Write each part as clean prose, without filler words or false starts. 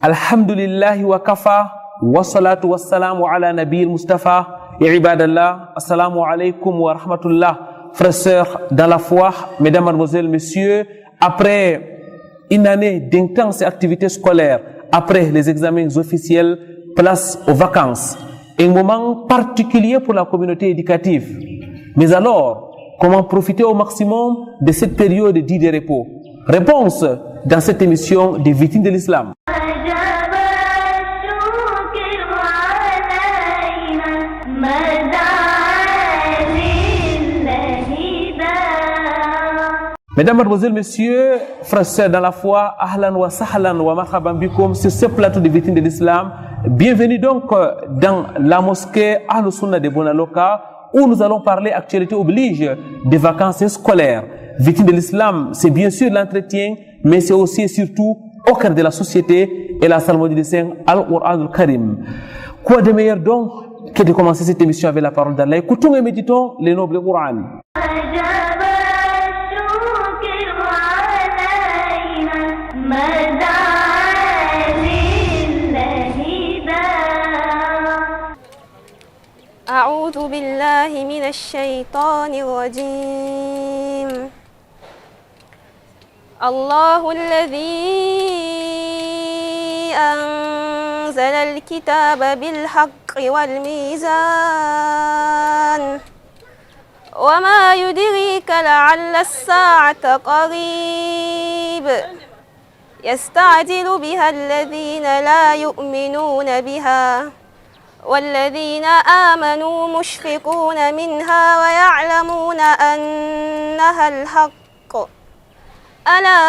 Alhamdulillahi wa kafa, wa salatu wa salamu ala nabil Mustafa, et ibadallah, assalamu alaikum wa rahmatullah. Frères, sœurs, dans la foi, mesdames, mademoiselles, messieurs, après une année d'intenses activités scolaires, après les examens officiels, place aux vacances. Un moment particulier pour la communauté éducative. Mais alors, comment profiter au maximum de cette période dite de repos? Réponse dans cette émission des victimes de l'islam. Mesdames, mademoiselles, messieurs, frères, sœurs dans la foi, ahlan wa sahlan wa marhaban bikoum sur ce plateau des victimes de l'islam. Bienvenue donc dans la mosquée Al-Sunna de Bonaloka, où nous allons parler, actualité oblige, des vacances scolaires. Victimes de l'islam, c'est bien sûr l'entretien, mais c'est aussi et surtout au cœur de la société et la salmodie du Saint Al-Qur'an al-Karim. Quoi de meilleur donc que de commencer cette émission avec la parole d'Allah? Écoutons et méditons les nobles Qur'an. أعوذ بالله من الشيطان الرجيم. الله الذي أنزل الكتاب بالحق والميزان وما يدريك لعل الساعة قريب يستعجل بها الذين لا يؤمنون بها والذين آمنوا مشفقون منها ويعلمون أنها الحق ألا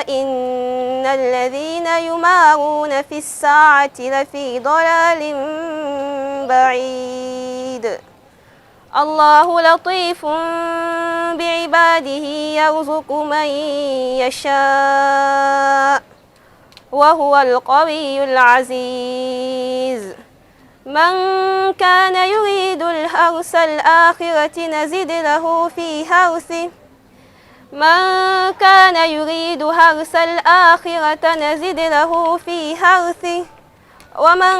إن الذين يمارون في الساعة لفي ضلال بعيد الله لطيف بعباده يرزق من يشاء وهو القوي العزيز من كان يريد الحرث الآخرة نزد له في حرثه من كان يريد حرث الآخرة نزد له في حرثه ومن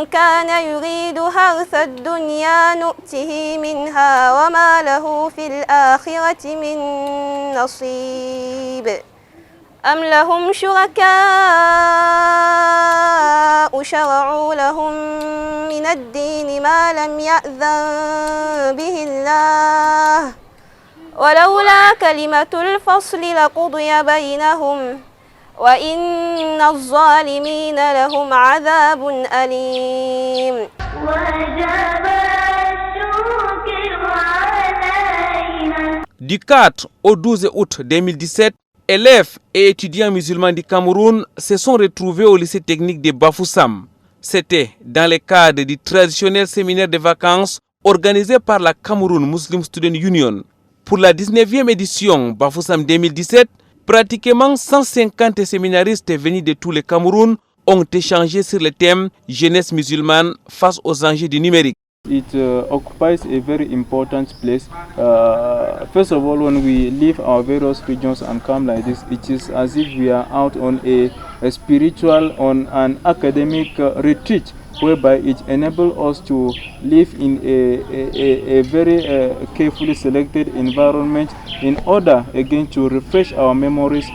كان يريد حرث الدنيا نؤته منها وما له في الآخرة من نصيب أم لهم شركاء شرعوا لهم من الدين ما لم يأذن به الله ولولا كلمة الفصل لقضي بينهم وإن الظالمين لهم عذاب أليم. Du 4 au 12 août 2017, élèves et étudiants musulmans du Cameroun se sont retrouvés au lycée technique de Bafoussam. C'était dans le cadre du traditionnel séminaire de vacances organisé par la Cameroun Muslim Student Union. Pour la 19e édition Bafoussam 2017, pratiquement 150 séminaristes venus de tout le Cameroun ont échangé sur le thème jeunesse musulmane face aux enjeux du numérique. It occupies a very important place. First of all, when we leave our various regions and come like this, it is as if we are out on a spiritual, on an academic retreat, whereby it enables us to live in a very carefully selected environment in order again to refresh our memories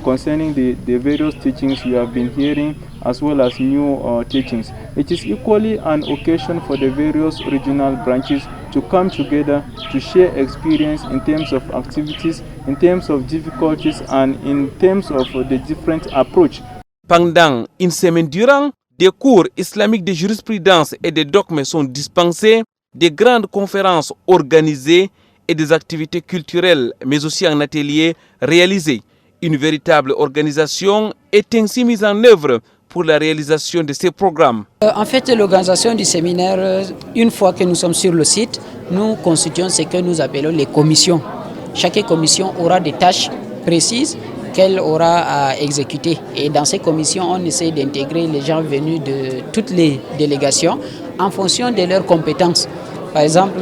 concerning the various teachings we have been hearing, as well as new teachings. It is equally an occasion for the various regional branches to come together to share experience in terms of activities, in terms of difficulties, and in terms of the different approach. Pendant une semaine durant, des cours islamiques de jurisprudence et de dogmes sont dispensés, des grandes conférences organisées et des activités culturelles, mais aussi en atelier réalisés. Une véritable organisation est ainsi mise en œuvre pour la réalisation de ces programmes. En fait, l'organisation du séminaire, une fois que nous sommes sur le site, nous constituons ce que nous appelons les commissions. Chaque commission aura des tâches précises qu'elle aura à exécuter. Et dans ces commissions, on essaie d'intégrer les gens venus de toutes les délégations en fonction de leurs compétences. Par exemple,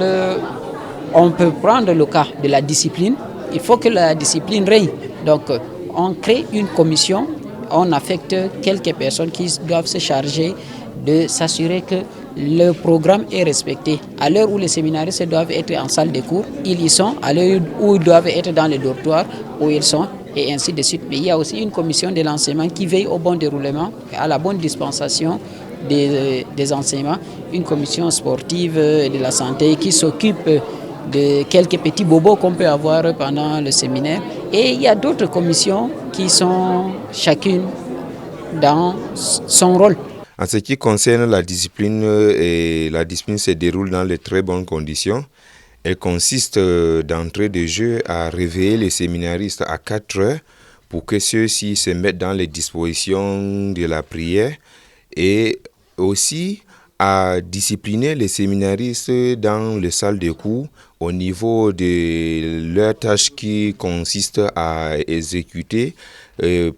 on peut prendre le cas de la discipline. Il faut que la discipline règne. Donc, on crée une commission on affecte quelques personnes qui doivent se charger de s'assurer que le programme est respecté. À l'heure où les séminaristes doivent être en salle de cours, ils y sont. À l'heure où ils doivent être dans les dortoirs, où ils sont, et ainsi de suite. Mais il y a aussi une commission de l'enseignement qui veille au bon déroulement, à la bonne dispensation des enseignements, une commission sportive de la santé qui s'occupe de quelques petits bobos qu'on peut avoir pendant le séminaire. Et il y a d'autres commissions qui sont chacune dans son rôle. En ce qui concerne la discipline se déroule dans de très bonnes conditions. Elle consiste d'entrée de jeu à réveiller les séminaristes à 4 heures pour que ceux-ci se mettent dans les dispositions de la prière et aussi à discipliner les séminaristes dans les salles de cours au niveau de leurs tâches qui consistent à exécuter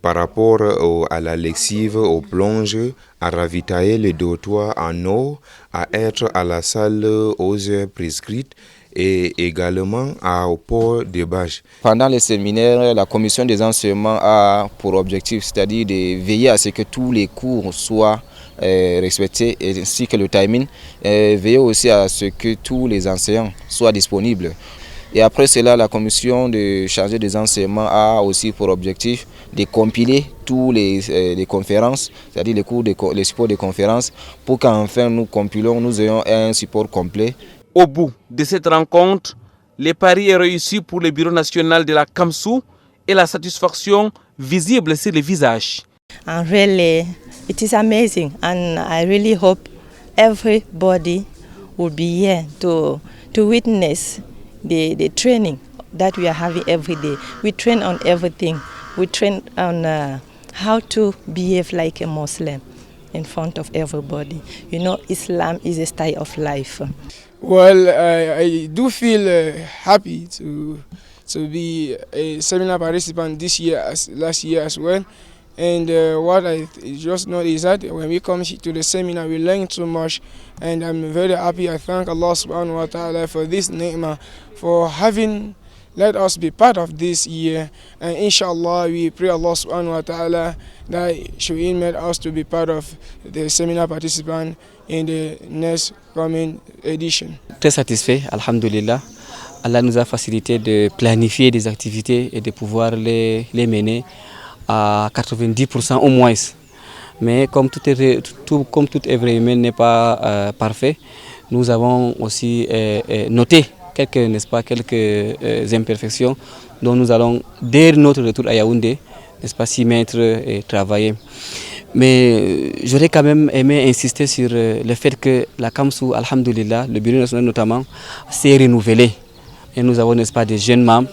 par rapport à la lexive, aux plonges, à ravitailler les dortoirs en eau, à être à la salle aux heures prescrites et également au port des bâches. Pendant les séminaires, la commission des enseignements a pour objectif, c'est-à-dire de veiller à ce que tous les cours soient respectés ainsi que le timing, veiller aussi à ce que tous les enseignants soient disponibles. Et après cela, la commission de chargée des enseignements a aussi pour objectif de compiler tous les conférences, c'est-à-dire les supports de conférences, pour qu'enfin nous compilons, nous ayons un support complet. Au bout de cette rencontre, le pari est réussi pour le Bureau national de la Kamsou et la satisfaction visible sur les visages. And really, it is amazing, and I really hope everybody will be here to witness the training that we are having every day. We train on everything. We train on how to behave like a Muslim in front of everybody. You know, Islam is a style of life. Well, I do feel happy to be a seminar participant this year as last year as well. And what I just know is that when we come to the seminar, we learn so much, and I'm very happy. I thank Allah subhanahu wa ta'ala for this ni'mah, for having let us be part of this year. And inshallah, we pray Allah subhanahu wa ta'ala that should make us to be part of the seminar participant in the next coming edition. Très satisfait, alhamdulillah. Allah nous a facilité de planifier des activités et de pouvoir les mener à 90% au moins. Mais comme toute œuvre humaine n'est pas parfait, nous avons aussi noté quelques imperfections dont nous allons, dès notre retour à Yaoundé, n'est-ce pas, s'y mettre et travailler. Mais j'aurais quand même aimé insister sur le fait que la Kamsou, alhamdulillah, le bureau national notamment, s'est renouvelé. Et nous avons, n'est-ce pas, des jeunes membres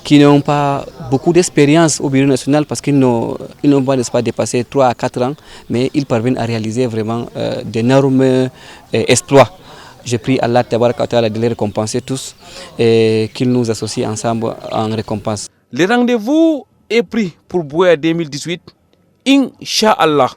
qui n'ont pas beaucoup d'expérience au bureau national parce qu'ils n'ont pas, n'est-ce pas, dépassé 3 à 4 ans, mais ils parviennent à réaliser vraiment d'énormes exploits. Je prie Allah Tabaraka wa Ta'ala de les récompenser tous et qu'ils nous associent ensemble en récompense. Le rendez-vous est pris pour Buea 2018, Inch'Allah.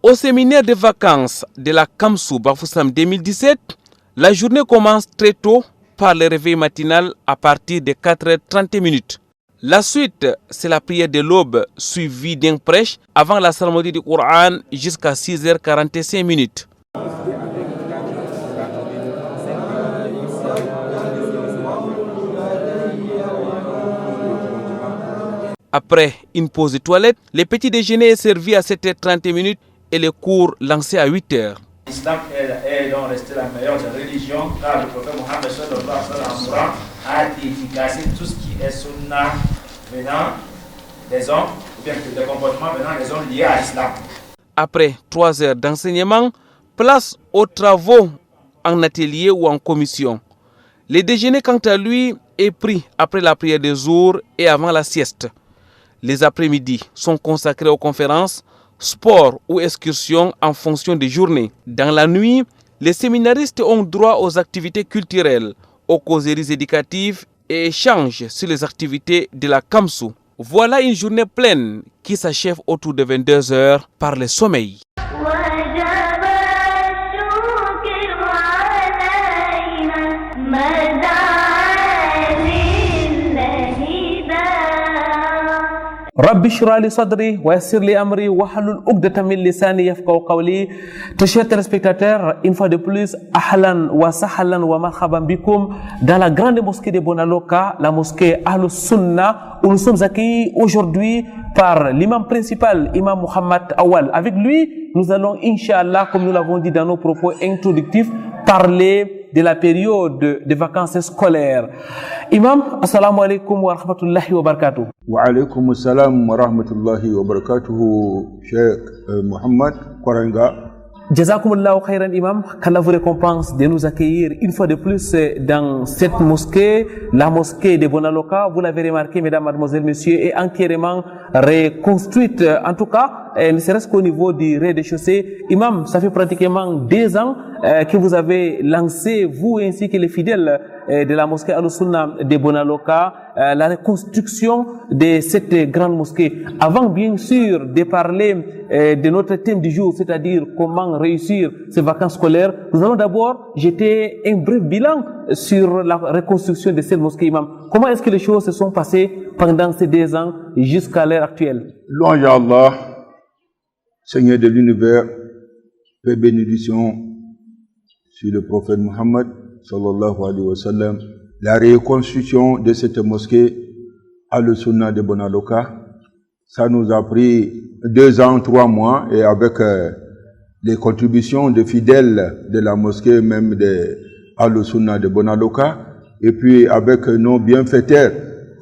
Au séminaire de vacances de la Kamsou Bafoussam 2017, la journée commence très tôt par le réveil matinal à partir de 4h30. La suite, c'est la prière de l'aube suivie d'un prêche avant la cérémonie du Coran jusqu'à 6h45. Après une pause de toilette, le petit déjeuner est servi à 7h30 et le cours lancé à 8h. L'islam est donc resté la meilleure des religions car le prophète Mohammed sallallahu alayhi wa sallam a efficacé tout ce qui est sunna venant des hommes, ou bien des comportements venant des hommes liés à l'islam. Après 3 heures d'enseignement, place aux travaux en atelier ou en commission. Le déjeuner, quant à lui, est pris après la prière des jours et avant la sieste. Les après-midi sont consacrés aux conférences, sport ou excursions en fonction des journées. Dans la nuit, les séminaristes ont droit aux activités culturelles, aux causeries éducatives et échangent sur les activités de la Kamsou. Voilà une journée pleine qui s'achève autour de 22 heures par le sommeil. رب اشرح لي صدري ويسر لي امري واحلل عقدة من لساني يفقهوا قولي. Très chers téléspectateurs, une fois de plus, ahlan wa sahlan wa marhaban bikum dans la grande mosquée de Bonaloka, la mosquée Ahlus Sunna, où nous sommes accueillis aujourd'hui par l'imam principal, Imam Mohamed Awal. Avec lui, nous allons, Inch'Allah, comme nous l'avons dit dans nos propos introductifs, parler de la période de vacances scolaires. Imam, assalamu alaikum wa rahmatullahi wa barakatuh. Wa alaikum assalam wa rahmatullahi wa barakatuh, Cheikh Mohamed Kwaranga. Jazakumullahu khairan imam, qu'Allah vous récompense de nous accueillir une fois de plus dans cette mosquée, la mosquée de Bonaloka. Vous l'avez remarqué, mesdames, mademoiselles, messieurs, est entièrement reconstruite, en tout cas, ne serait-ce qu'au niveau du rez-de-chaussée. Imam, ça fait pratiquement 2 ans que vous avez lancé, vous ainsi que les fidèles de la mosquée Ahlus Sunna de Bonaloka, la reconstruction de cette grande mosquée. Avant bien sûr de parler de notre thème du jour, c'est-à-dire comment réussir ces vacances scolaires, nous allons d'abord jeter un bref bilan sur la reconstruction de cette mosquée, imam. Comment est-ce que les choses se sont passées pendant ces 2 ans jusqu'à l'heure actuelle? Louange à Allah, Seigneur de l'univers, paix bénédiction sur le prophète Mohammed sallallahu alayhi wa sallam. La reconstruction de cette mosquée Ahlus Sunna de Bonaloka, ça nous a pris 2 ans, 3 mois, et avec les contributions de fidèles de la mosquée, même de Ahlus Sunna de Bonaloka, et puis avec nos bienfaiteurs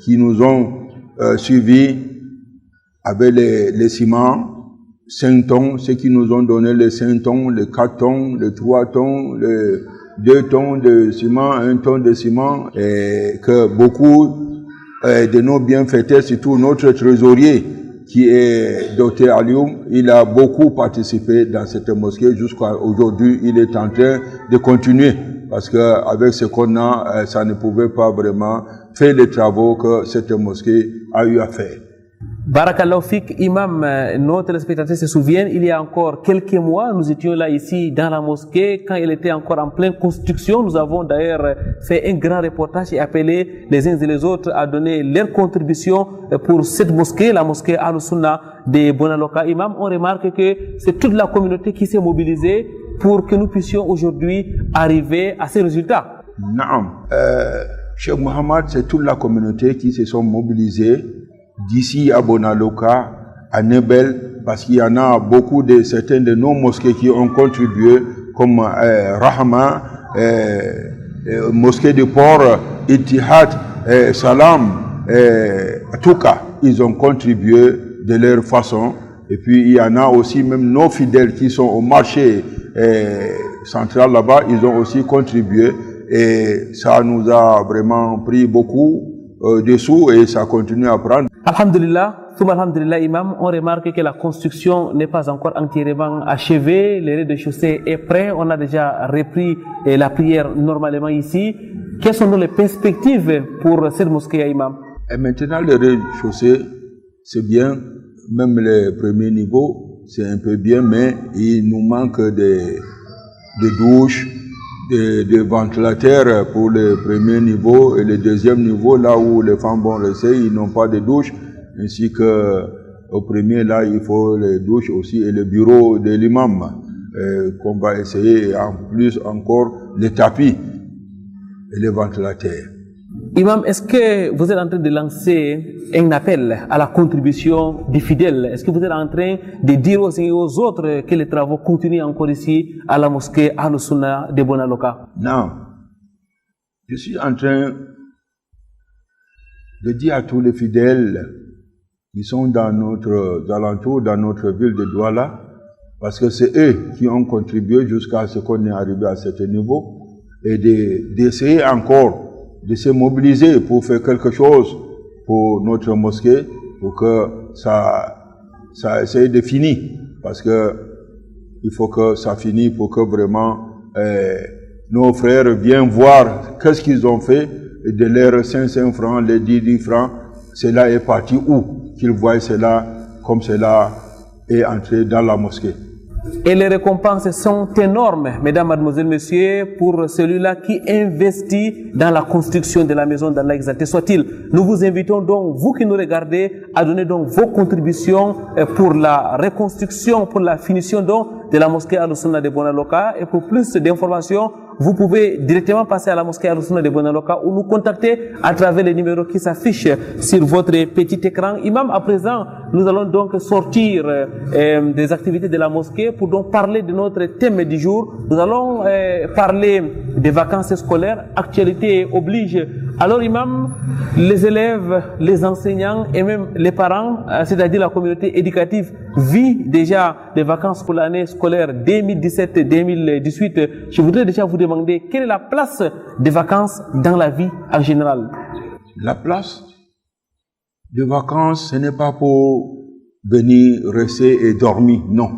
qui nous ont suivis avec les ciments, 5 tonnes, ceux qui nous ont donné les 5 tonnes, les 4 tonnes, les 3 tonnes, les 2 tonnes de ciment, 1 tonne de ciment, et que beaucoup de nos bienfaiteurs, surtout notre trésorier, qui est Dr Alioum, il a beaucoup participé dans cette mosquée. Jusqu'à aujourd'hui, il est en train de continuer, parce que avec ce qu'on a, ça ne pouvait pas vraiment faire les travaux que cette mosquée a eu à faire. Barakallahu fik, imam, nos téléspectateurs se souviennent, il y a encore quelques mois, nous étions là ici dans la mosquée, quand elle était encore en pleine construction. Nous avons d'ailleurs fait un grand reportage et appelé les uns et les autres à donner leur contribution pour cette mosquée, la mosquée Ahlus Sunna de Bonaloka. Imam, on remarque que c'est toute la communauté qui s'est mobilisée pour que nous puissions aujourd'hui arriver à ces résultats. Naam. Cheikh Mohamed, c'est toute la communauté qui se sont mobilisés d'ici à Bonaloka, à Nebel, parce qu'il y en a beaucoup de certains de nos mosquées qui ont contribué, comme Rahma, mosquée de Port, Ittihad, Salam, Touka. Ils ont contribué de leur façon. Et puis il y en a aussi même nos fidèles qui sont au marché central là-bas, ils ont aussi contribué. Et ça nous a vraiment pris beaucoup de sous et ça continue à prendre. Alhamdulillah, alhamdulillah, imam, on remarque que la construction n'est pas encore entièrement achevée. Le rez-de-chaussée est prêt. On a déjà repris la prière normalement ici. Quelles sont les perspectives pour cette mosquée, imam? Et maintenant, le rez-de-chaussée, c'est bien. Même les premiers niveaux, c'est un peu bien, mais il nous manque de douches, de ventilateurs pour le premier niveau et le deuxième niveau, là où les femmes vont rester, ils n'ont pas de douche, ainsi que au premier, là, il faut les douches aussi et le bureau de l'imam, qu'on va essayer, et en plus encore les tapis et les ventilateurs. Imam, est-ce que vous êtes en train de lancer un appel à la contribution des fidèles? Est-ce que vous êtes en train de dire aux uns et aux autres que les travaux continuent encore ici à la mosquée Ahlus Sunna de Bonaloka? Non. Je suis en train de dire à tous les fidèles qui sont dans notre alentour, dans notre ville de Douala, parce que c'est eux qui ont contribué jusqu'à ce qu'on est arrivé à ce niveau, et d'essayer encore de se mobiliser pour faire quelque chose pour notre mosquée, pour que ça essaye de finir, parce que il faut que ça finisse pour que vraiment nos frères viennent voir qu'est-ce qu'ils ont fait, et de leurs 500 francs, les 10 francs, cela est parti où? Qu'ils voient cela comme cela est entré dans la mosquée. Et les récompenses sont énormes, mesdames, mademoiselles, messieurs, pour celui-là qui investit dans la construction de la maison d'Allah exalté soit-il. Nous vous invitons donc, vous qui nous regardez, à donner donc vos contributions pour la reconstruction, pour la finition donc de la mosquée Al-Sunna de Bonaloka. Et pour plus d'informations, vous pouvez directement passer à la mosquée Al-Sunna de Bonaloka ou nous contacter à travers les numéros qui s'affichent sur votre petit écran. Imam, à présent, nous allons donc sortir des activités de la mosquée pour donc parler de notre thème du jour. Nous allons parler des vacances scolaires. Actualité oblige. Alors, Imam, les élèves, les enseignants et même les parents, c'est-à-dire la communauté éducative, vit déjà les vacances pour l'année scolaire 2017-2018. Je voudrais déjà vous demander quelle est la place des vacances dans la vie en général. La place des vacances, ce n'est pas pour venir rester et dormir, non.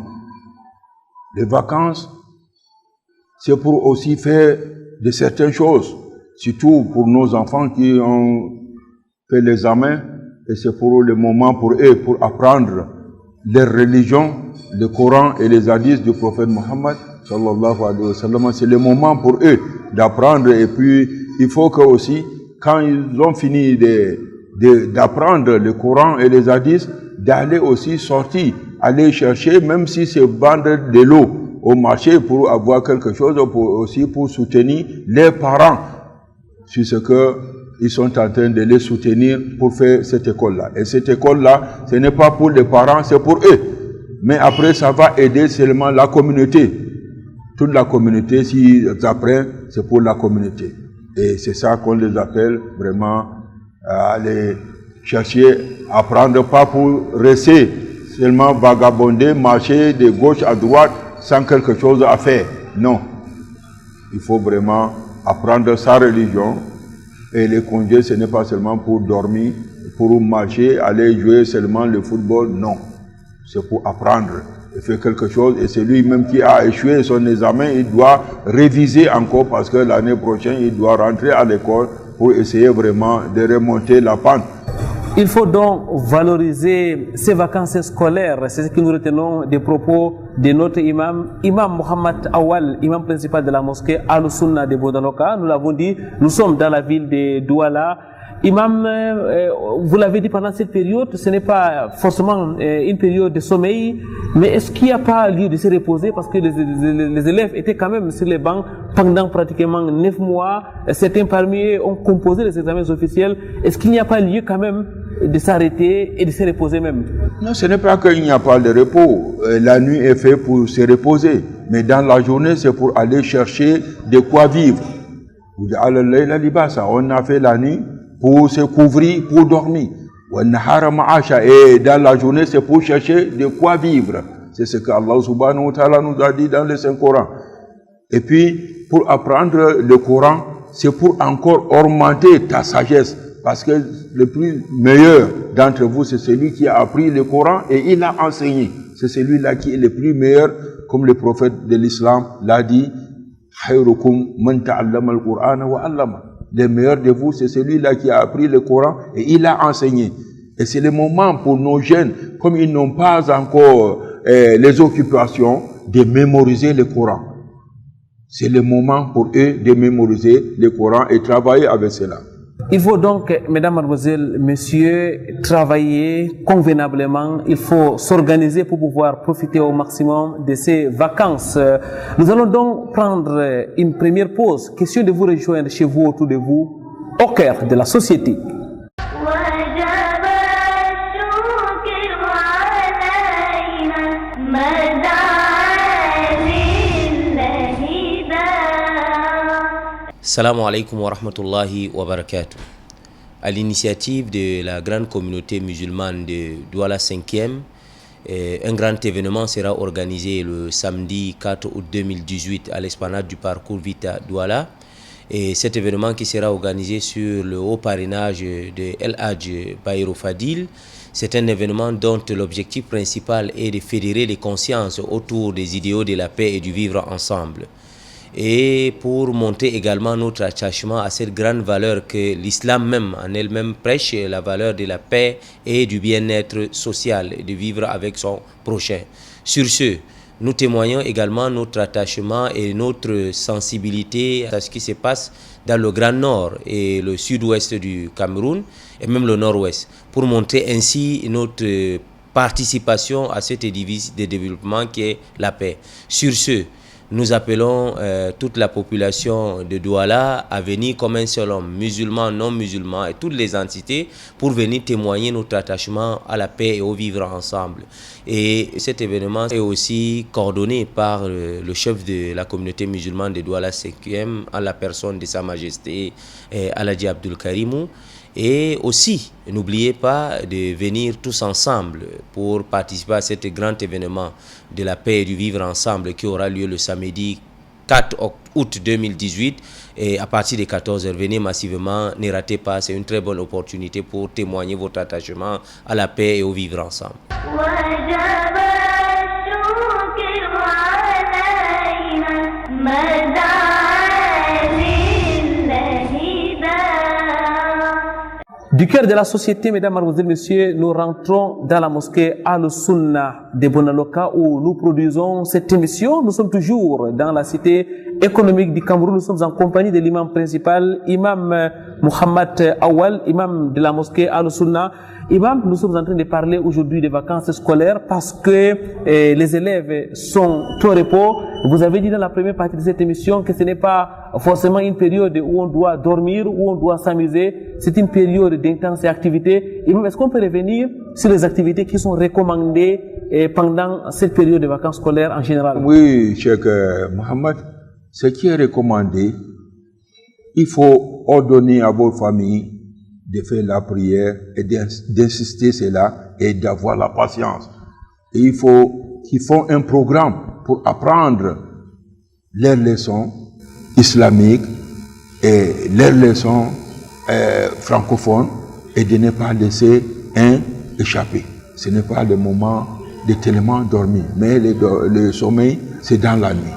Les vacances, c'est pour aussi faire de certaines choses, surtout pour nos enfants qui ont fait l'examen, et c'est pour le moment pour eux, pour apprendre les religions, le Coran et les hadiths du prophète Mohammed sallallahu alayhi wa sallam. C'est le moment pour eux d'apprendre, et puis il faut que aussi, quand ils ont fini d'apprendre le Coran et les hadiths, d'aller aussi sortir, aller chercher, même si c'est vendre de l'eau au marché pour avoir quelque chose, aussi pour soutenir les parents sur ce que ils sont en train de les soutenir pour faire cette école-là. Et cette école-là, ce n'est pas pour les parents, c'est pour eux. Mais après, ça va aider seulement la communauté. Toute la communauté, s'ils apprennent, c'est pour la communauté. Et c'est ça qu'on les appelle vraiment à aller chercher, apprendre, pas pour rester seulement vagabonder, marcher de gauche à droite sans quelque chose à faire. Non. Il faut vraiment apprendre sa religion. Et les congés, ce n'est pas seulement pour dormir, pour marcher, aller jouer seulement le football, non. C'est pour apprendre et faire quelque chose. Et celui même qui a échoué son examen, il doit réviser encore parce que l'année prochaine, il doit rentrer à l'école pour essayer vraiment de remonter la pente. Il faut donc valoriser ces vacances scolaires. C'est ce que nous retenons des propos de notre imam, Imam Mohamed Awal, imam principal de la mosquée Al-Sunna de Bonaloka. Nous l'avons dit, nous sommes dans la ville de Douala. Imam, vous l'avez dit pendant cette période, ce n'est pas forcément une période de sommeil, mais est-ce qu'il n'y a pas lieu de se reposer parce que les élèves étaient quand même sur les bancs pendant pratiquement 9 mois. Certains parmi eux ont composé les examens officiels. Est-ce qu'il n'y a pas lieu quand même de s'arrêter et de se reposer même? Non, ce n'est pas qu'il n'y a pas de repos. La nuit est faite pour se reposer, mais dans la journée, c'est pour aller chercher de quoi vivre. On a fait la nuit pour se couvrir, pour dormir. Et dans la journée, c'est pour chercher de quoi vivre. C'est ce que Allah subhanahu wa ta'ala nous a dit dans le Saint-Coran. Et puis, pour apprendre le Coran, c'est pour encore augmenter ta sagesse. Parce que le plus meilleur d'entre vous, c'est celui qui a appris le Coran et il a enseigné. C'est celui-là qui est le plus meilleur, comme le prophète de l'islam l'a dit. Le meilleur de vous, c'est celui-là qui a appris le Coran et il a enseigné. Et c'est le moment pour nos jeunes, comme ils n'ont pas encore les occupations, de mémoriser le Coran. C'est le moment pour eux de mémoriser le Coran et travailler avec cela. Il faut donc, mesdames, mademoiselles, messieurs, travailler convenablement. Il faut s'organiser pour pouvoir profiter au maximum de ces vacances. Nous allons donc prendre une première pause. Question de vous rejoindre chez vous, autour de vous, au cœur de la société. Salam alaikum wa rahmatullahi wa barakatuh. À l'initiative de la grande communauté musulmane de Douala 5e, un grand événement sera organisé le samedi 4 août 2018 à l'esplanade du parcours Vita Douala. Et cet événement qui sera organisé sur le haut parrainage de El Hadj Bayero Fadil, c'est un événement dont l'objectif principal est de fédérer les consciences autour des idéaux de la paix et du vivre ensemble. Et pour montrer également notre attachement à cette grande valeur que l'islam même en elle-même prêche, la valeur de la paix et du bien-être social et de vivre avec son prochain. Sur ce, nous témoignons également notre attachement et notre sensibilité à ce qui se passe dans le Grand Nord et le sud-ouest du Cameroun et même le nord-ouest, pour montrer ainsi notre participation à cet édifice de développement qui est la paix. Sur ce, nous appelons toute la population de Douala à venir comme un seul homme, musulmans, non musulmans et toutes les entités, pour venir témoigner notre attachement à la paix et au vivre ensemble. Et cet événement est aussi coordonné par le chef de la communauté musulmane de Douala 5e, à la personne de Sa Majesté Aladji Abdul Karimou. Et aussi, n'oubliez pas de venir tous ensemble pour participer à cet grand événement de la paix et du vivre ensemble qui aura lieu le samedi 4 août 2018 et à partir de 14h. Venez massivement, ne ratez pas, c'est une très bonne opportunité pour témoigner votre attachement à la paix et au vivre ensemble. Du cœur de la société, mesdames, mademoiselles, messieurs, nous rentrons dans la mosquée Al-Sunna de Bonaloka où nous produisons cette émission. Nous sommes toujours dans la cité économique du Cameroun. Nous sommes en compagnie de l'imam principal, imam Mohamed Awal, imam de la mosquée Al-Sunna. Imam, nous sommes en train de parler aujourd'hui des vacances scolaires parce que les élèves sont au repos. Vous avez dit dans la première partie de cette émission que ce n'est pas forcément une période où on doit dormir, où on doit s'amuser. C'est une période d'intense activité. Imam, est-ce qu'on peut revenir sur les activités qui sont recommandées pendant cette période de vacances scolaires en général? Oui, Cheikh Mohamed, ce qui est recommandé, il faut ordonner à vos familles de faire la prière et d'insister cela et d'avoir la patience. Et il faut qu'ils font un programme pour apprendre leurs leçons islamiques et leurs leçons francophones et de ne pas laisser un échapper. Ce n'est pas le moment de tellement dormir, mais le sommeil, c'est dans la nuit.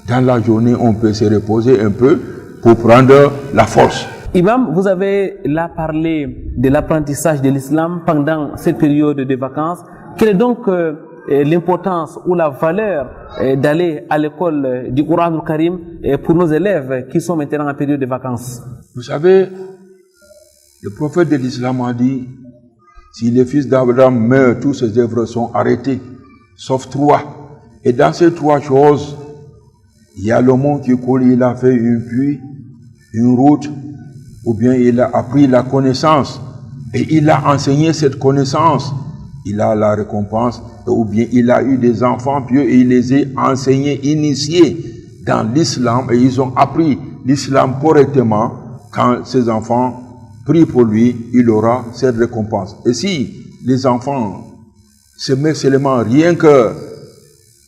Dans la journée, on peut se reposer un peu pour prendre la force. Imam, vous avez là parlé de l'apprentissage de l'islam pendant cette période de vacances. Quelle est donc l'importance ou la valeur d'aller à l'école du Coran al-Karim pour nos élèves qui sont maintenant en période de vacances? Vous savez, le prophète de l'islam a dit, si les fils d'Abraham meurent, tous ses œuvres sont arrêtées, sauf 3. Et dans ces 3 choses, il y a le mont qui coule, il a fait un puits, une route, ou bien il a appris la connaissance et il a enseigné cette connaissance, il a la récompense, ou bien il a eu des enfants pieux et il les a enseignés, initiés dans l'islam et ils ont appris l'islam correctement. Quand ces enfants prient pour lui, il aura cette récompense. Et si les enfants se mettent seulement rien que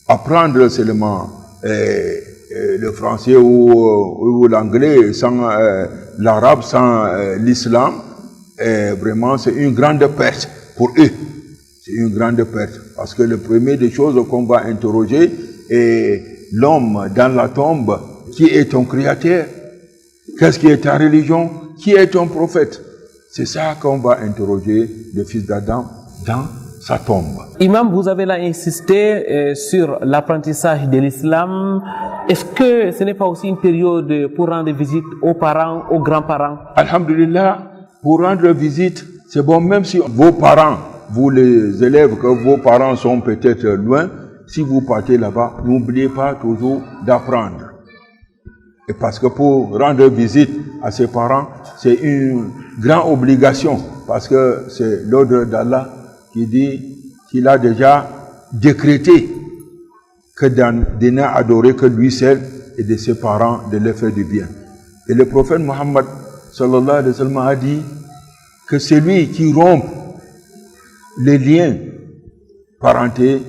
apprendre seulement le français ou l'anglais sans l'arabe, sans l'islam, vraiment c'est une grande perte pour eux. C'est une grande perte. Parce que le premier des choses qu'on va interroger est l'homme dans la tombe. Qui est ton créateur? Qu'est-ce qui est ta religion? Qui est ton prophète? C'est ça qu'on va interroger le fils d'Adam dans sa tombe. Imam, vous avez là insisté sur l'apprentissage de l'islam. Est-ce que ce n'est pas aussi une période pour rendre visite aux parents, aux grands-parents? Alhamdulillah, pour rendre visite, c'est bon, même si vos parents, vous les élèves, que vos parents sont peut-être loin, si vous partez là-bas, n'oubliez pas toujours d'apprendre. Et parce que pour rendre visite à ses parents, c'est une grande obligation, parce que c'est l'ordre d'Allah qui dit qu'il a déjà décrété que de n'adorer que lui seul et de ses parents de leur faire du bien. Et le prophète Mohammed sallallahu alayhi wa sallam a dit que celui qui rompt les liens parentés,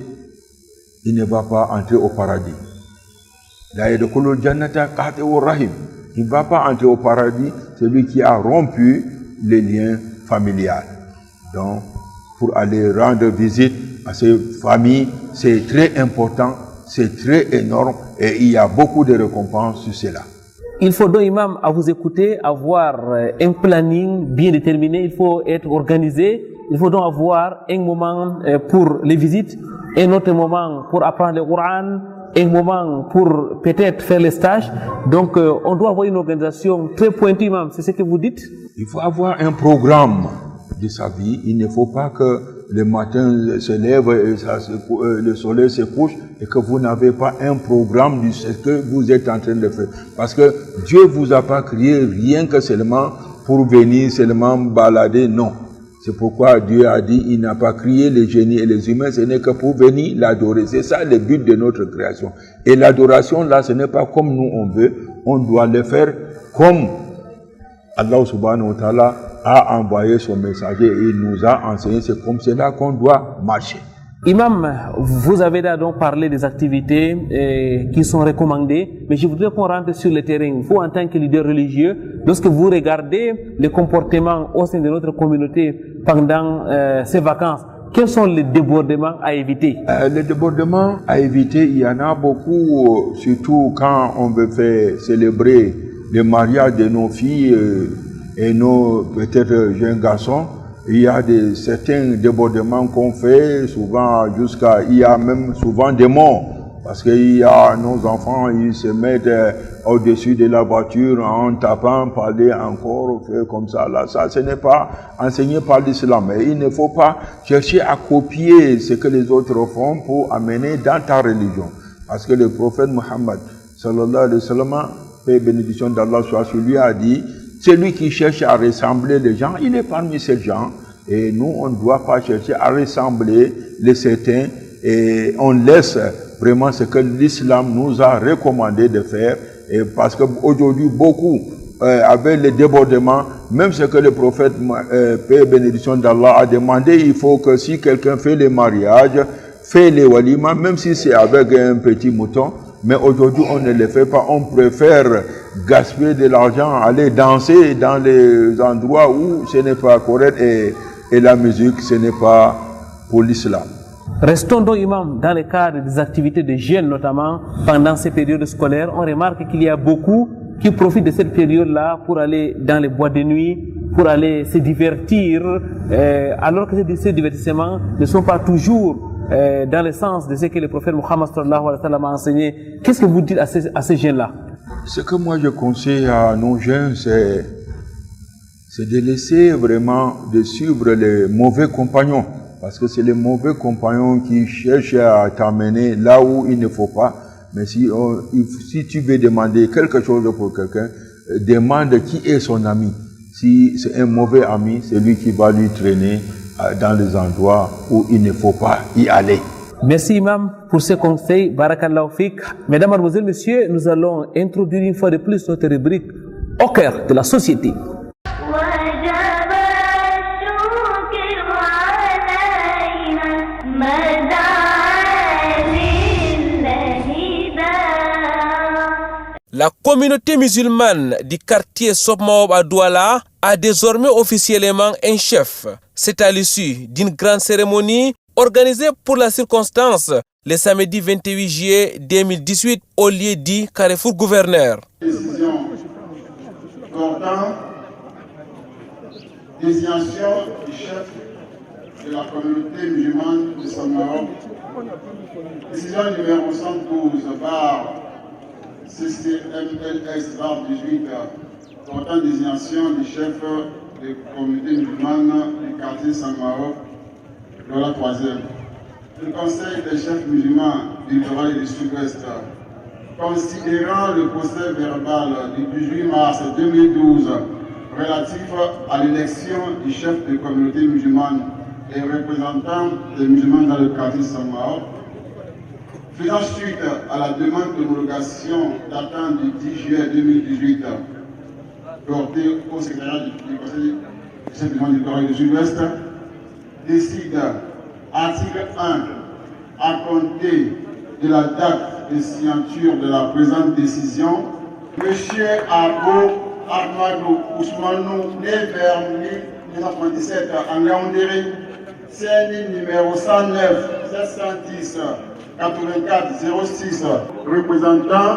il ne va pas entrer au paradis. Il ne va pas entrer au paradis celui qui a rompu les liens familiales. Donc, pour aller rendre visite à ces familles, c'est très important, c'est très énorme et il y a beaucoup de récompenses sur cela. Il faut donc, imam, à vous écouter, avoir un planning bien déterminé, il faut être organisé, il faut donc avoir un moment pour les visites, un autre moment pour apprendre le Coran, un moment pour peut-être faire les stages. Donc, on doit avoir une organisation très pointue, même. C'est ce que vous dites? Il faut avoir un programme de sa vie. Il ne faut pas que le matin se lève et le soleil se couche et que vous n'avez pas un programme de ce que vous êtes en train de faire. Parce que Dieu vous a pas créé rien que seulement pour venir seulement balader. Non. C'est pourquoi Dieu a dit, il n'a pas créé les génies et les humains, ce n'est que pour venir l'adorer. C'est ça le but de notre création. Et l'adoration, là, ce n'est pas comme nous on veut. On doit le faire comme Allah subhanahu wa ta'ala a envoyé son messager et il nous a enseigné. C'est comme cela qu'on doit marcher. Imam, vous avez donc parlé des activités qui sont recommandées, mais je voudrais qu'on rentre sur le terrain. Vous, en tant que leader religieux, lorsque vous regardez le comportement au sein de notre communauté pendant ces vacances, quels sont les débordements à éviter? Les débordements à éviter, il y en a beaucoup, surtout quand on veut faire célébrer le mariage de nos filles et nos peut-être jeunes garçons. Il y a certains débordements qu'on fait, souvent il y a même souvent des morts. Parce qu'il y a nos enfants, ils se mettent au-dessus de la voiture en tapant, parler encore, faire comme ça. Là, ça, ce n'est pas enseigné par l'islam. Et il ne faut pas chercher à copier ce que les autres font pour amener dans ta religion. Parce que le prophète Muhammad, sallallahu alayhi wa sallam, paix et bénédiction d'Allah soit sur lui, a dit, celui qui cherche à ressembler les gens, il est parmi ces gens. Et nous, on ne doit pas chercher à ressembler les certains. Et on laisse vraiment ce que l'islam nous a recommandé de faire. Et parce qu'aujourd'hui, beaucoup, avec les débordements, même ce que le prophète, paix et bénédiction d'Allah, a demandé, il faut que si quelqu'un fait les mariages, fait les walima, même si c'est avec un petit mouton, mais aujourd'hui, on ne le fait pas. On préfère gaspiller de l'argent, aller danser dans les endroits où ce n'est pas correct et la musique, ce n'est pas pour l'islam. Restons donc, imam, dans le cadre des activités de jeunes, notamment pendant ces périodes scolaires. On remarque qu'il y a beaucoup qui profitent de cette période-là pour aller dans les boîtes de nuit, pour aller se divertir, alors que ces divertissements ne sont pas toujours dans le sens de ce que le prophète Muhammad sallallahu alayhi wa sallam a enseigné. Qu'est-ce que vous dites à ces jeunes-là? Ce que moi je conseille à nos jeunes, c'est de laisser vraiment de suivre les mauvais compagnons. Parce que c'est les mauvais compagnons qui cherchent à t'amener là où il ne faut pas. Mais si tu veux demander quelque chose pour quelqu'un, demande qui est son ami. Si c'est un mauvais ami, c'est lui qui va lui traîner dans les endroits où il ne faut pas y aller. Merci imam pour ces conseils. Barakallahu fik. Mesdames, mademoiselles, messieurs, nous allons introduire une fois de plus notre rubrique au cœur de la société. La communauté musulmane du quartier Sopmaob à Douala a désormais officiellement un chef. C'est à l'issue d'une grande cérémonie organisée pour la circonstance le samedi 28 juillet 2018 au lieu dit Carrefour Gouverneur. Décision désignation du chef de la communauté musulmane de Sopmaob. Décision numéro 112 bar CCMLS 18 portant désignation du chef de la communauté musulmane du quartier Sopmaob de la 3e. Le Conseil des chefs musulmans du littoral et du sud-ouest, considérant le procès verbal du 18 mars 2012 relatif à l'élection du chef de la communauté musulmane et représentant des musulmans dans le quartier Sopmaob, faisant suite à la demande d'homologation datant du 10 juillet 2018 portée au secrétariat du Conseil des chefs musulmans du littoral et du sud-ouest, décide, article 1, à compter de la date de signature de la présente décision, M. Abo Ahmadou Ousmanou, né vers 1997 en Yaoundé, CNI numéro 109 710 84 06, représentant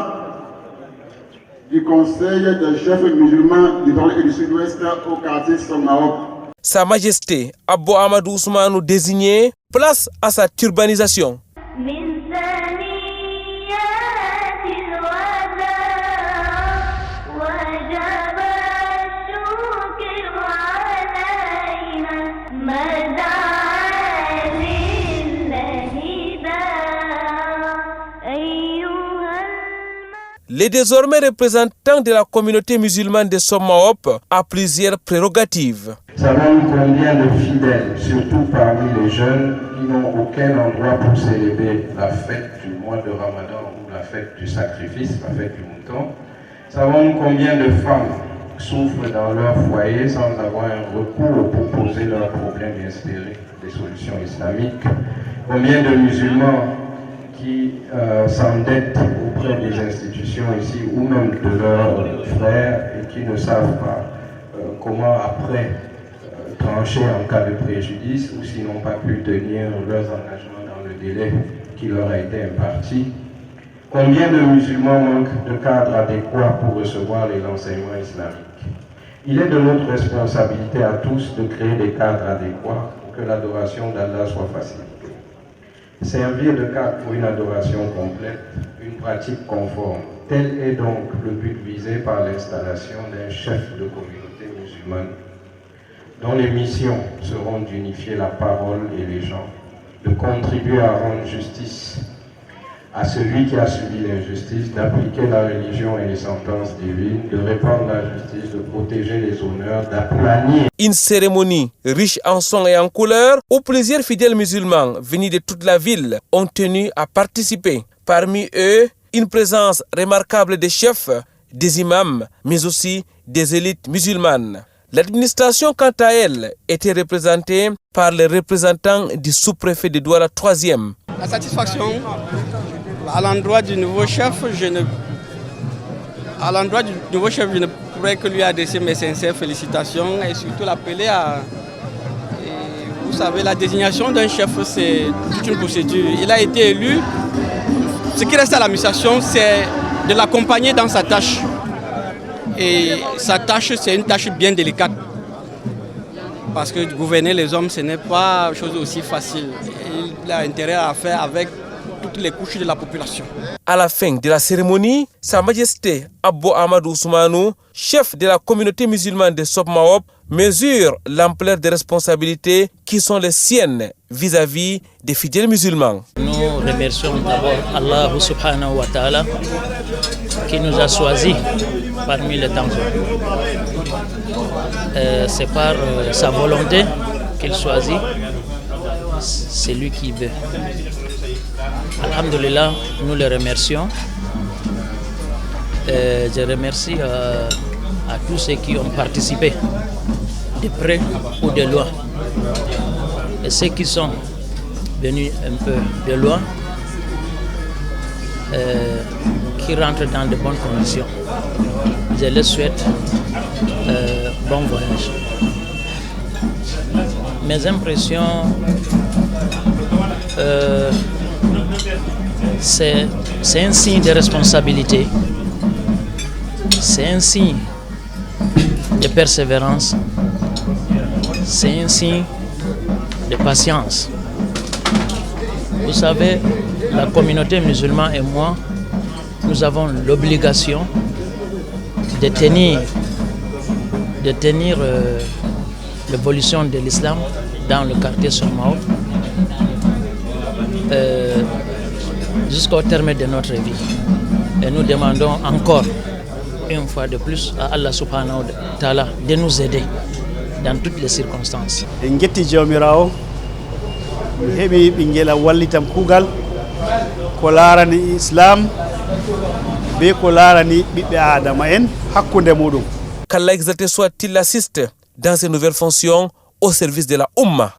du Conseil des chefs musulmans du Nord et du Sud-Ouest au quartier Sopmaob. Sa Majesté Abbo Amadou Ousmane désigné, place à sa turbanisation. Les désormais représentants de la communauté musulmane de Sommaop a plusieurs prérogatives. Nous savons combien de fidèles, surtout parmi les jeunes, qui n'ont aucun endroit pour célébrer la fête du mois de Ramadan ou la fête du sacrifice, la fête du mouton. Nous savons combien de femmes souffrent dans leur foyer sans avoir un recours pour poser leurs problèmes et espérer des solutions islamiques. Combien de musulmans qui s'endettent auprès des institutions ici ou même de leurs frères et qui ne savent pas comment après trancher en cas de préjudice ou s'ils n'ont pas pu tenir leurs engagements dans le délai qui leur a été imparti. Combien de musulmans manquent de cadres adéquats pour recevoir les enseignements islamiques? Il est de notre responsabilité à tous de créer des cadres adéquats pour que l'adoration d'Allah soit facilitée. Servir de cadre pour une adoration complète, une pratique conforme. Tel est donc le but visé par l'installation d'un chef de communauté musulmane, dont les missions seront d'unifier la parole et les gens, de contribuer à rendre justice à celui qui a subi l'injustice, d'appliquer la religion et les sentences divines, de répandre la justice, de protéger les honneurs, d'aplanir. Une cérémonie riche en sons et en couleurs où plusieurs fidèles musulmans venus de toute la ville ont tenu à participer. Parmi eux, une présence remarquable des chefs, des imams, mais aussi des élites musulmanes. L'administration, quant à elle, était représentée par les représentants du sous-préfet de Douala 3e. La satisfaction à l'endroit du nouveau chef, je ne pourrais que lui adresser mes sincères félicitations et surtout l'appeler à... vous savez, la désignation d'un chef, c'est toute une procédure. Il a été élu. Ce qui reste à l'administration, c'est de l'accompagner dans sa tâche. Et sa tâche, c'est une tâche bien délicate. Parce que gouverner les hommes, ce n'est pas chose aussi facile. Il a intérêt à faire avec toutes les couches de la population. À la fin de la cérémonie, Sa Majesté Abbo Amadou Ousmane, chef de la communauté musulmane de Sommaop, mesure l'ampleur des responsabilités qui sont les siennes vis-à-vis des fidèles musulmans. Nous remercions d'abord Allah subhanahu wa ta'ala qui nous a choisis parmi les temps. C'est par sa volonté qu'il choisit, c'est lui qui veut. Alhamdulillah, nous le remercions. Je remercie à tous ceux qui ont participé, de près ou de loin. Et ceux qui sont venus un peu de loin, qui rentrent dans de bonnes conditions. Je leur souhaite bon voyage. Mes impressions, c'est un signe de responsabilité, c'est un signe de persévérance, c'est un signe de patience. Vous savez, la communauté musulmane et moi, nous avons l'obligation de tenir l'évolution de l'islam dans le quartier Sommaop jusqu'au terme de notre vie. Et nous demandons encore, une fois de plus, à Allah subhanahu wa ta'ala de nous aider dans toutes les circonstances. heɓi ɓinguela wallitam kuugal ko laarani islam be ko laarani ɓiɓɓe adama en hakkude muɗum. Qu'Allah exalté soit-il assiste dans ses nouvelles fonctions au service de la Ummah.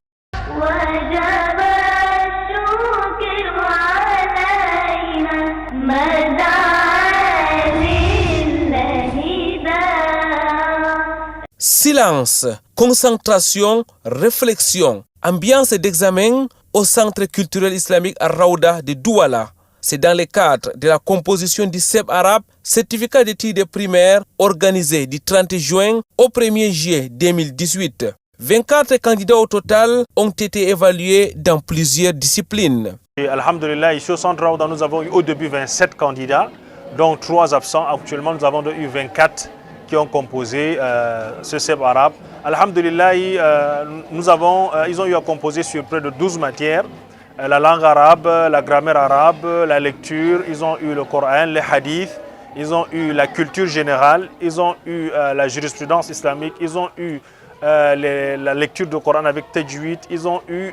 Silence, concentration, réflexion, ambiance d'examen au Centre culturel islamique Ar-Raouda de Douala. C'est dans le cadre de la composition du CEP arabe, certificat d'études primaires organisé du 30 juin au 1er juillet 2018. 24 candidats au total ont été évalués dans plusieurs disciplines. Et alhamdulillah, ici au centre Raouda, nous avons eu au début 27 candidats, dont 3 absents. Actuellement, nous avons eu 24 qui ont composé ce CEP arabe. Alhamdulillah, ils ont eu à composer sur près de 12 matières. La langue arabe, la grammaire arabe, la lecture, ils ont eu le Coran, les hadiths, ils ont eu la culture générale, ils ont eu la jurisprudence islamique, ils ont eu la lecture du Coran avec tajwid, ils ont eu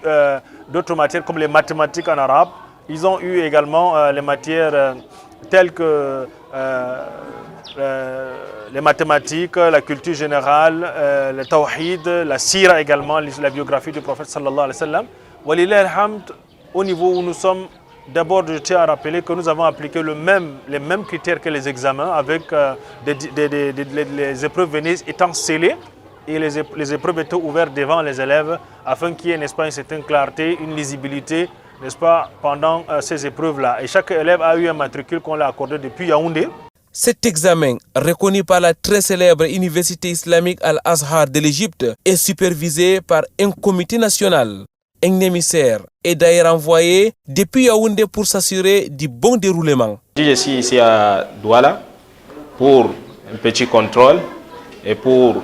d'autres matières comme les mathématiques en arabe, ils ont eu également les matières telles que les mathématiques, la culture générale, le tawhid, la sira également, la biographie du prophète sallallahu alayhi wa sallam. Walillah alhamd, au niveau où nous sommes, d'abord je tiens à rappeler que nous avons appliqué les mêmes critères que les examens avec les épreuves venues étant scellées et les épreuves étaient ouvertes devant les élèves afin qu'il y ait, n'est-ce pas, une certaine clarté, une lisibilité, n'est-ce pas, pendant ces épreuves-là. Et chaque élève a eu un matricule qu'on l'a accordé depuis Yaoundé. Cet examen, reconnu par la très célèbre Université islamique Al-Azhar de l'Égypte, est supervisé par un comité national. Un émissaire est d'ailleurs envoyé depuis Yaoundé pour s'assurer du bon déroulement. Je suis ici à Douala pour un petit contrôle et pour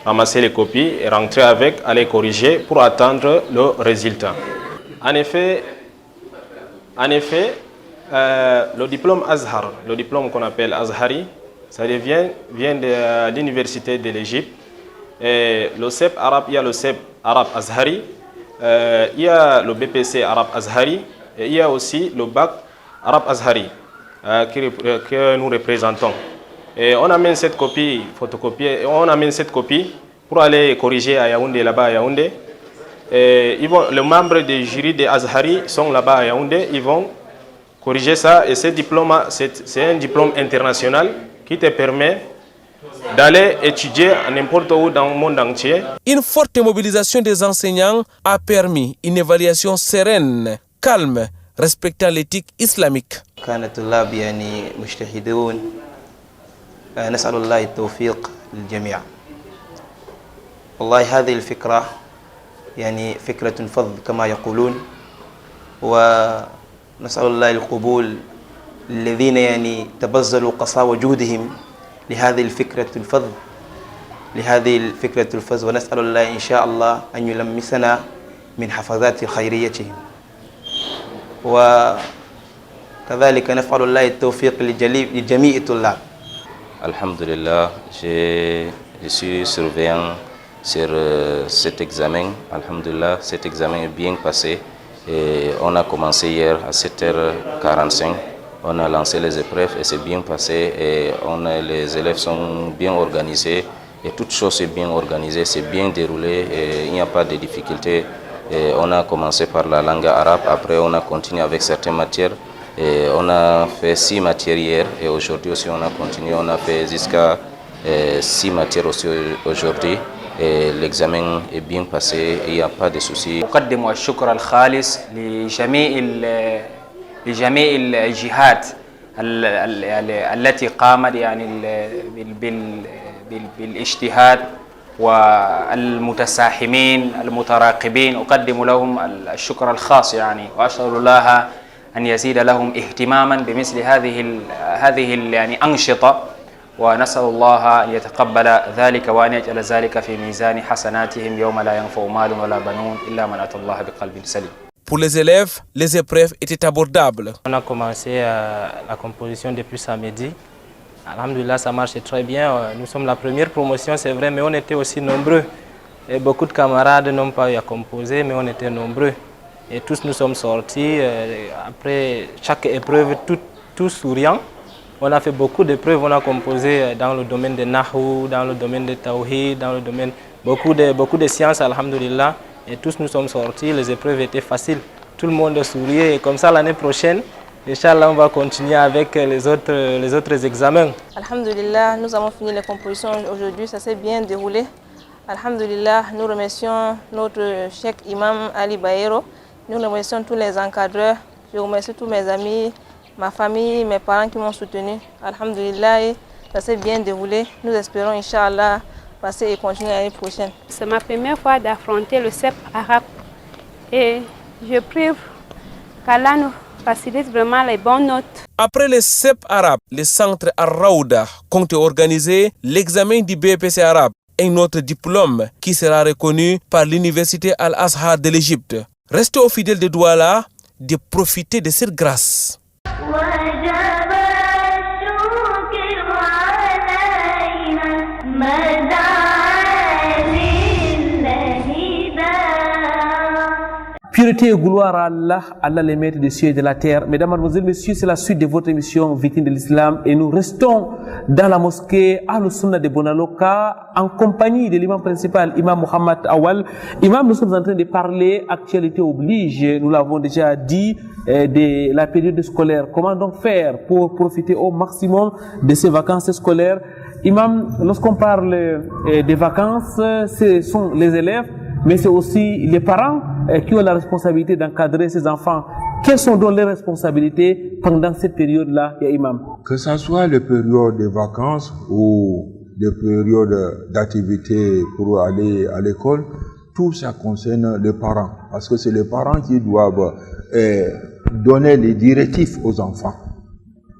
ramasser les copies et rentrer avec, aller corriger pour attendre le résultat. En effet, le diplôme Azhar, le diplôme qu'on appelle Azhari, ça vient de l'université de l'Égypte. Et le CEP arabe, il y a le CEP arabe Azhari, il y a le BPC arabe Azhari, et il y a aussi le bac arabe Azhari que nous représentons. Et on amène cette copie photocopiée, on amène cette copie pour aller corriger à Yaoundé, là-bas à Yaoundé. Et les membres du jury des Azhari sont là-bas à Yaoundé, ils vont corriger ça. Et ce diplôme, c'est un diplôme international qui te permet d'aller étudier n'importe où dans le monde entier. Une forte mobilisation des enseignants a permis une évaluation sereine, calme, respectant l'éthique islamique. كان الطلاب يعني مجتهدون نسأل الله التوفيق للجميع. والله هذه الفكرة يعني فكرة فض كما يقولون ونسأل الله القبول للذين يعني تبذلوا قصارى جهدهم لهذه الفكرة الفذ ونسأل الله إن شاء الله أن يلمسنا من حفظات خيريتهم وكذلك نفعل الله التوفيق لجميع الطلاب. Alhamdulillah, je suis surveillant sur cet examen. Alhamdulillah, cet examen est bien passé. Et on a commencé hier à 7h45. On a lancé les épreuves et c'est bien passé. Et les élèves sont bien organisés. Et toute chose est bien organisée, c'est bien déroulé. Et il n'y a pas de difficultés. Et on a commencé par la langue arabe. Après, on a continué avec certaines matières. Et on a fait 6 matières hier et aujourd'hui aussi on a continué, on a fait jusqu'à 6 matières aussi aujourd'hui et l'examen est bien passé et il n'y a pas de soucis. أقدم الشكر الخالص لجميع الجهات التي قامت يعني بالاجتهاد والمتساهمين المتراقبين أقدم لهم الشكر الخاص يعني وأسأل الله أن يزيد لهم اهتماما بمثل هذه يعني أنشطة ونسأل الله أن يتقبل ذلك وأن يجعل ذلك في ميزان حسناتهم يوم لا ينفع مال ولا بنون إلا من أتى الله بقلب سليم. Pour les élèves, les épreuves étaient abordables. On a commencé la composition depuis samedi. Alhamdulillah, ça marche très bien. Nous sommes la première promotion, c'est vrai, mais on était aussi nombreux. Et beaucoup de camarades n'ont pas eu à composer, mais on était nombreux. Et tous nous sommes sortis, après chaque épreuve, tous souriants. On a fait beaucoup d'épreuves, on a composé dans le domaine de Nahou, dans le domaine de Tawhid, dans le domaine beaucoup de sciences, alhamdulillah. Et tous nous sommes sortis, les épreuves étaient faciles. Tout le monde souriait et comme ça l'année prochaine, Inch'Allah, on va continuer avec les autres examens. Alhamdulillah, nous avons fini les compositions aujourd'hui, ça s'est bien déroulé. Alhamdulillah, nous remercions notre cheikh imam Ali Bayero. Nous remercions tous les encadreurs, je remercie tous mes amis, ma famille, mes parents qui m'ont soutenu. Alhamdulillah, ça s'est bien déroulé. Nous espérons, Inch'Allah, passer et continuer l'année prochaine. C'est ma première fois d'affronter le CEP arabe et je prie qu'Allah nous facilite vraiment les bonnes notes. Après le CEP arabe, le centre Al-Raouda compte organiser l'examen du BPC arabe, un autre diplôme qui sera reconnu par l'université Al-Azhar de l'Égypte. Restez aux fidèles de Douala de profiter de cette grâce. Pureté et gloire à Allah, Allah les maîtres des cieux et de la terre. Mesdames, Mademoiselles, Messieurs, c'est la suite de votre émission Victime de l'Islam et nous restons dans la mosquée Al-Sunna de Bonaloka en compagnie de l'imam principal, Imam Mohamed Awal. Imam, nous sommes en train de parler, actualité oblige, nous l'avons déjà dit, de la période scolaire. Comment donc faire pour profiter au maximum de ces vacances scolaires? Imam, lorsqu'on parle des vacances, ce sont les élèves, mais c'est aussi les parents qui ont la responsabilité d'encadrer ces enfants. Quelles sont donc les responsabilités pendant cette période-là, ya Imam? Que ce soit les périodes de vacances ou des périodes d'activité pour aller à l'école, tout ça concerne les parents. Parce que c'est les parents qui doivent donner les directives aux enfants.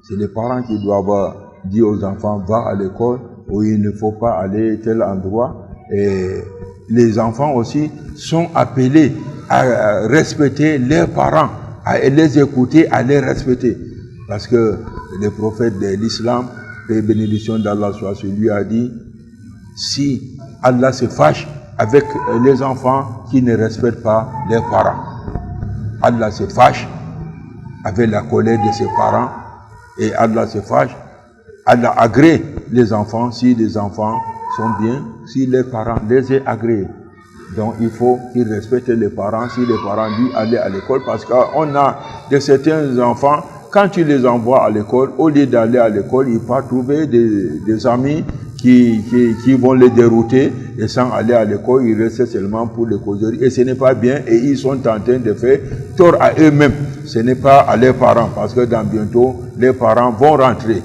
C'est les parents qui doivent dire aux enfants, va à l'école, ou il ne faut pas aller à tel endroit. Et les enfants aussi sont appelés à respecter leurs parents, à les écouter, à les respecter. Parce que le prophète de l'islam, paix et bénédiction d'Allah soit sur lui, a dit, si Allah se fâche avec les enfants qui ne respectent pas leurs parents, Allah se fâche avec la colère de ses parents et Allah se fâche, Allah agrée les enfants si les enfants sont bien, si les parents les ont agréés. Donc il faut qu'ils respectent les parents si les parents disent aller à l'école, parce qu'on a de certains enfants, quand tu les envoies à l'école, au lieu d'aller à l'école, ils partent trouver des amis qui vont les dérouter, et sans aller à l'école, ils restent seulement pour les causeries. Et ce n'est pas bien, et ils sont en train de faire tort à eux-mêmes. Ce n'est pas à leurs parents, parce que dans bientôt, les parents vont rentrer.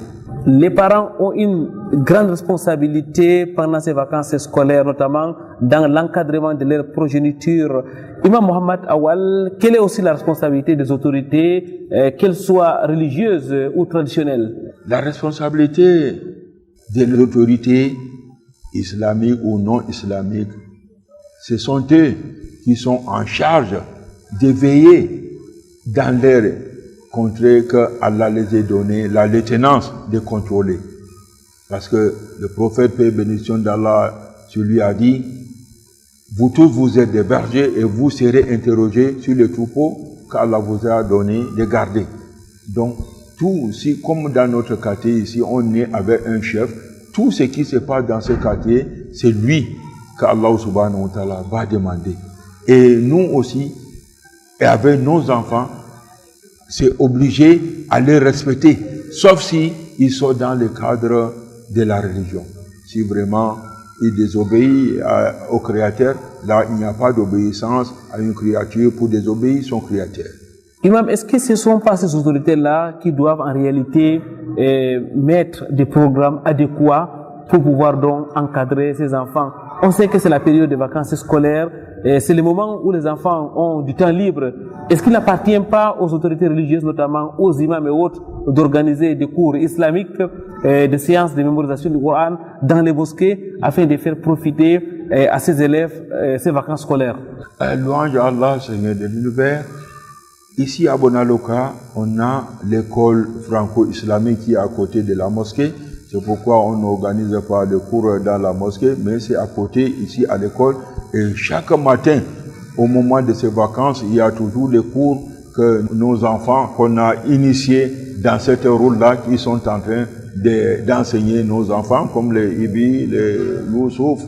Les parents ont une grande responsabilité pendant ces vacances scolaires, notamment dans l'encadrement de leur progéniture. Imam Mohamed Awal, quelle est aussi la responsabilité des autorités, qu'elles soient religieuses ou traditionnelles? La responsabilité de l'autorité islamique ou non islamique, ce sont eux qui sont en charge de veiller dans leur contrée que Allah les ait donné la lieutenance de contrôler. Parce que le prophète, paix et bénédiction d'Allah, sur lui a dit, vous tous vous êtes des bergers et vous serez interrogés sur les troupeaux qu'Allah vous a donné de garder. Donc, tout, si, comme dans notre quartier ici, on est avec un chef, tout ce qui se passe dans ce quartier, c'est lui qu'Allah subhanahu wa ta'ala va demander. Et nous aussi, et avec nos enfants, c'est obligé à les respecter, sauf si ils sont dans le cadre de la religion. Si vraiment ils désobéissent au Créateur, là il n'y a pas d'obéissance à une créature pour désobéir son Créateur. Imam, est-ce que ce ne sont pas ces autorités-là qui doivent en réalité mettre des programmes adéquats pour pouvoir donc encadrer ces enfants? On sait que c'est la période de vacances scolaires, c'est le moment où les enfants ont du temps libre. Est-ce qu'il n'appartient pas aux autorités religieuses, notamment aux imams et autres, d'organiser des cours islamiques, des séances de mémorisation du Coran dans les mosquées afin de faire profiter à ces élèves ces vacances scolaires? Louange à Allah, Seigneur de l'univers. Ici à Bonaloka, on a l'école franco-islamique qui est à côté de la mosquée. C'est pourquoi on n'organise pas le cours dans la mosquée, mais c'est à côté, ici à l'école. Et chaque matin, au moment de ces vacances, il y a toujours des cours que nos enfants, qu'on a initiés dans cette rôle-là, qui sont en train d'enseigner nos enfants, comme les Ibi, les Youssouf,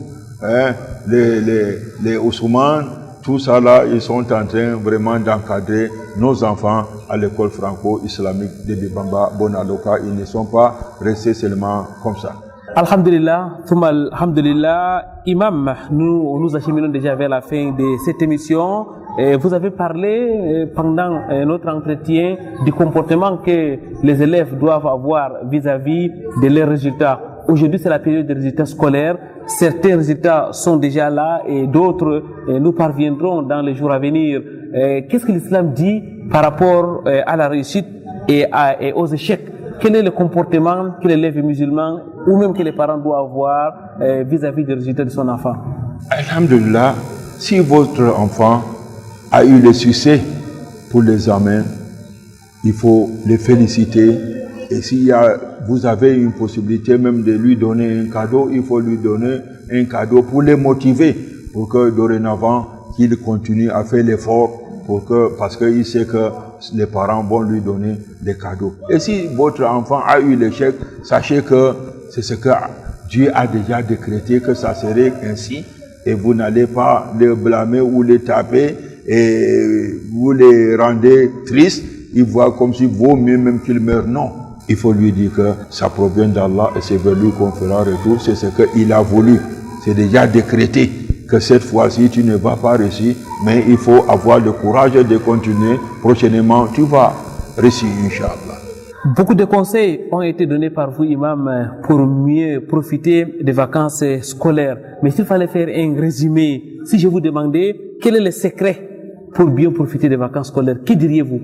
les Ousmane, tout ça là, ils sont en train vraiment d'encadrer nos enfants à l'école franco-islamique de Bibamba, Bonaloka. Ils ne sont pas restés seulement comme ça. Alhamdulillah, alhamdulillah. Imam, nous acheminons déjà vers la fin de cette émission. Vous avez parlé pendant notre entretien du comportement que les élèves doivent avoir vis-à-vis de leurs résultats. aujourd'hui c'est la période des résultats scolaires. Certains résultats sont déjà là et d'autres nous parviendront dans les jours à venir. Qu'est-ce que l'islam dit par rapport à la réussite et aux échecs? Quel est le comportement que l'élève musulman ou même que les parents doivent avoir vis-à-vis des résultats de son enfant? Alhamdulillah, si votre enfant a eu le succès pour l'examen, il faut les féliciter. Et si vous avez une possibilité même de lui donner un cadeau, il faut lui donner un cadeau pour les motiver, pour que dorénavant, qu'il continue à faire l'effort, parce qu'il sait que les parents vont lui donner des cadeaux. Et si votre enfant a eu l'échec, sachez que c'est ce que Dieu a déjà décrété, que ça serait ainsi, et vous n'allez pas les blâmer ou les taper, et vous les rendez tristes. Ils voient comme si vaut mieux même qu'ils meurent. Non. Il faut lui dire que ça provient d'Allah et c'est vers lui qu'on fera retour. C'est ce qu'il a voulu. C'est déjà décrété que cette fois-ci, tu ne vas pas réussir, mais il faut avoir le courage de continuer. Prochainement, tu vas réussir, Inch'Allah. Beaucoup de conseils ont été donnés par vous, imam, pour mieux profiter des vacances scolaires. Mais s'il fallait faire un résumé, si je vous demandais quel est le secret pour bien profiter des vacances scolaires, que diriez-vous?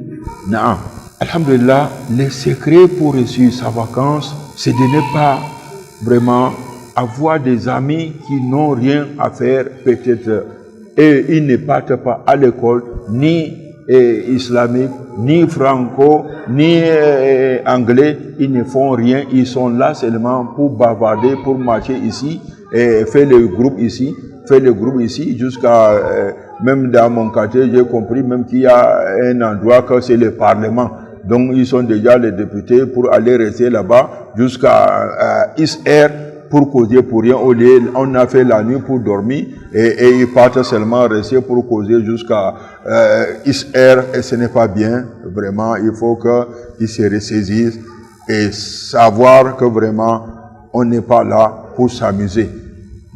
Non. Alhamdulillah, le secret pour réussir sa vacance, c'est de ne pas vraiment avoir des amis qui n'ont rien à faire, peut-être, et ils ne partent pas à l'école, ni islamique, ni franco, ni anglais, ils ne font rien, ils sont là seulement pour bavarder, pour marcher ici, et faire le groupe ici, jusqu'à, même dans mon quartier, j'ai compris même qu'il y a un endroit que c'est le Parlement. Donc ils sont déjà les députés pour aller rester là-bas jusqu'à ISR pour causer pour rien. On a fait la nuit pour dormir et ils partent seulement rester pour causer jusqu'à ISR et ce n'est pas bien. Vraiment, il faut qu'ils se ressaisissent et savoir que vraiment on n'est pas là pour s'amuser.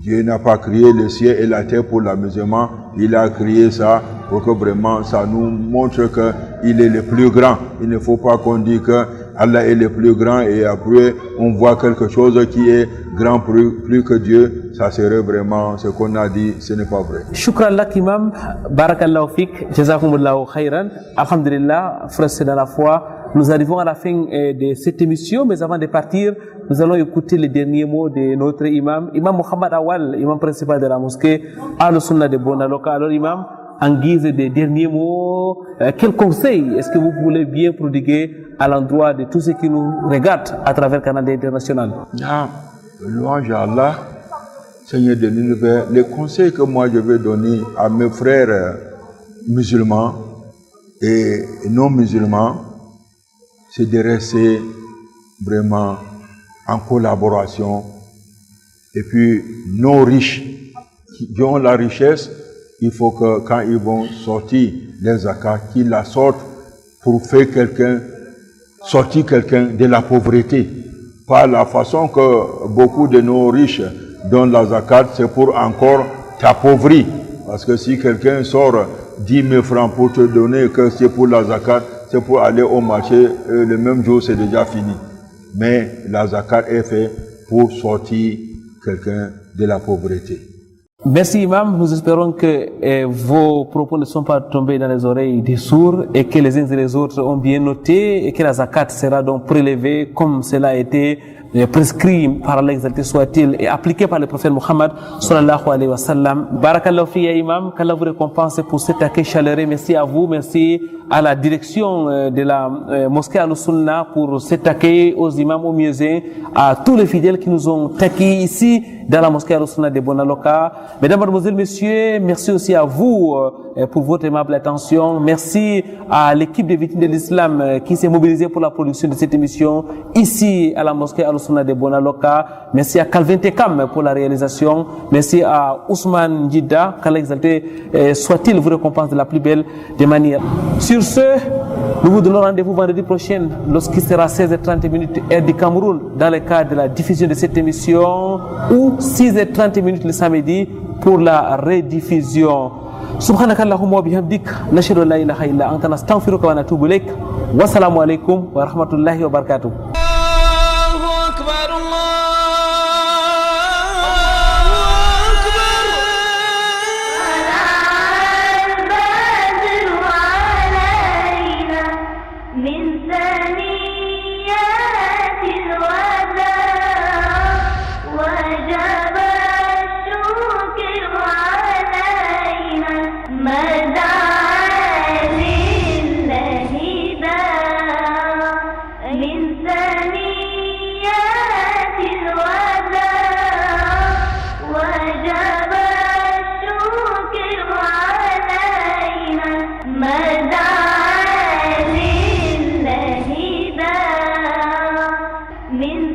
Dieu n'a pas créé le ciel et la terre pour l'amusement. Il a créé ça pour que vraiment ça nous montre qu'il est le plus grand. Il ne faut pas qu'on dise que Allah est le plus grand et après on voit quelque chose qui est grand plus que Dieu. Ça serait vraiment ce qu'on a dit, ce n'est pas vrai. Shukran lak imam, barakallahu fik, jazakumullahu khairan. Alhamdulillah, frères dans la foi. Nous arrivons à la fin de cette émission, mais avant de partir, nous allons écouter les derniers mots de notre imam, Imam Mohamed Awal, imam principal de la mosquée Al-Sunnah de Bonaloka. Alors imam, en guise de derniers mots, quel conseil est-ce que vous voulez bien prodiguer à l'endroit de tous ceux qui nous regardent à travers Canal International? Louange à Allah, Seigneur de l'univers, les conseils que moi je vais donner à mes frères musulmans et non musulmans, c'est de rester vraiment en collaboration. Et puis, nos riches qui ont la richesse, il faut que quand ils vont sortir les zakats, qu'ils la sortent pour faire sortir quelqu'un de la pauvreté. Pas la façon que beaucoup de nos riches donnent la zakat, c'est pour encore t'appauvrir. Parce que si quelqu'un sort 10 000 francs pour te donner que c'est pour la zakat, c'est pour aller au marché, le même jour c'est déjà fini. Mais la zakat est faite pour sortir quelqu'un de la pauvreté. Merci imam, nous espérons que vos propos ne sont pas tombés dans les oreilles des sourds et que les uns et les autres ont bien noté et que la zakat sera donc prélevée comme cela a été prescrit par Allah exalté soit-il et appliqué par le prophète Mohammed sallallahu alayhi wa sallam. Barakallahu fiya imam, qu'Allah vous récompense pour cet accueil chaleureux. Merci à vous, merci à la direction de la mosquée Al-Sunnah pour cet accueil, aux imams, aux muezzins, à tous les fidèles qui nous ont accueillis ici dans la mosquée Al-Sunnah de Bonaloka. Mesdames, Mademoiselles, Messieurs, merci aussi à vous pour votre aimable attention. Merci à l'équipe des victimes de l'islam qui s'est mobilisée pour la production de cette émission ici à la mosquée Al-Sunnah de Bonaloka. Merci à Calvin Tekam pour la réalisation. Merci à Ousmane Djida, qu'Allah exalté soit-il vous récompense de la plus belle des manières. Sur ce, nous vous donnons rendez-vous vendredi prochain lorsqu'il sera 16h30 heure du Cameroun dans le cadre de la diffusion de cette émission ou 6h30 le samedi pour la rediffusion. Subhanaka Allahumma wa bihamdik, nashhadu an la ilaha illa anta, nastaghfiruka wa natubu ilaik. Wassalamu alaikum wa rahmatullahi wa barakatuh. Allahu akbar, Allah من